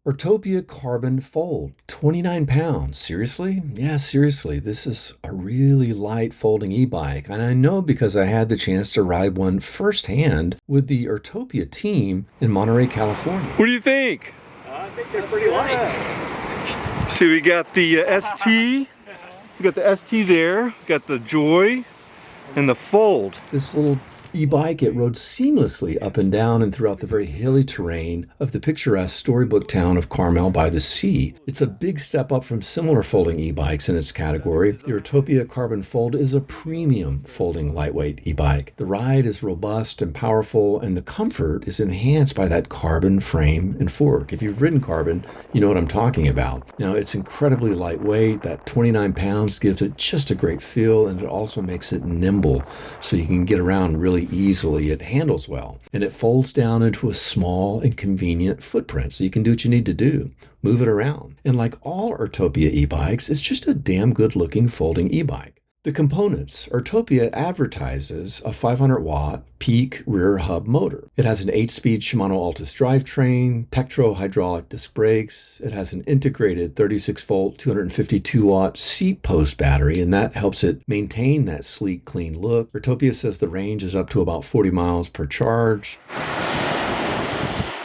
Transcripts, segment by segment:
Urtopia Carbon Fold, 29 pounds. Seriously? Yeah, seriously. This is a really light folding e-bike. And I know because I had the chance to ride one firsthand with the Urtopia team in Monterey, California. What do you think? I think they're pretty light. See, we got the ST. We got the ST there. Got the Joy and the Fold. This little e-bike, it rode seamlessly up and down and throughout the very hilly terrain of the picturesque storybook town of Carmel by the Sea. It's a big step up from similar folding e-bikes in its category. The Urtopia Carbon Fold is a premium folding lightweight e-bike. The ride is robust and powerful, and the comfort is enhanced by that carbon frame and fork. If you've ridden carbon, you know what I'm talking about. Now, it's incredibly lightweight. That 29 pounds gives it just a great feel, and it also makes it nimble, so you can get around really easily. It handles well, and it folds down into a small and convenient footprint, so you can do what you need to do. Move it around. And like all Urtopia e-bikes, it's just a damn good looking folding e-bike. The components. Urtopia advertises a 500-watt peak rear hub motor. It has an 8-speed Shimano Altus drivetrain, Tektro hydraulic disc brakes. It has an integrated 36-volt, 252-watt seat post battery, and that helps it maintain that sleek, clean look. Urtopia says the range is up to about 40 miles per charge.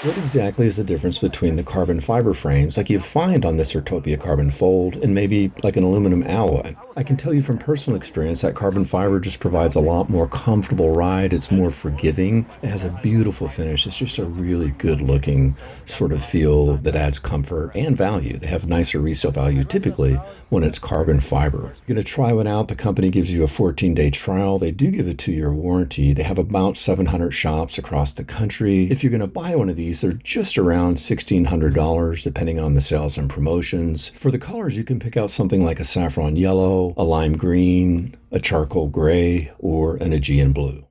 What exactly is the difference between the carbon fiber frames like you find on this Urtopia Carbon Fold and maybe like an aluminum alloy? I can tell you from personal experience that carbon fiber just provides a lot more comfortable ride. It's more forgiving. It has a beautiful finish. It's just a really good looking sort of feel that adds comfort and value. They have nicer resale value typically when it's carbon fiber. You're going to try one out. The company gives you a 14-day trial. They do give a 2-year warranty. They have about 700 shops across the country. If you're going to buy one of these, they're just around $1,600 depending on the sales and promotions. For the colors, you can pick out something like a saffron yellow, a lime green, a charcoal gray, or an Aegean blue.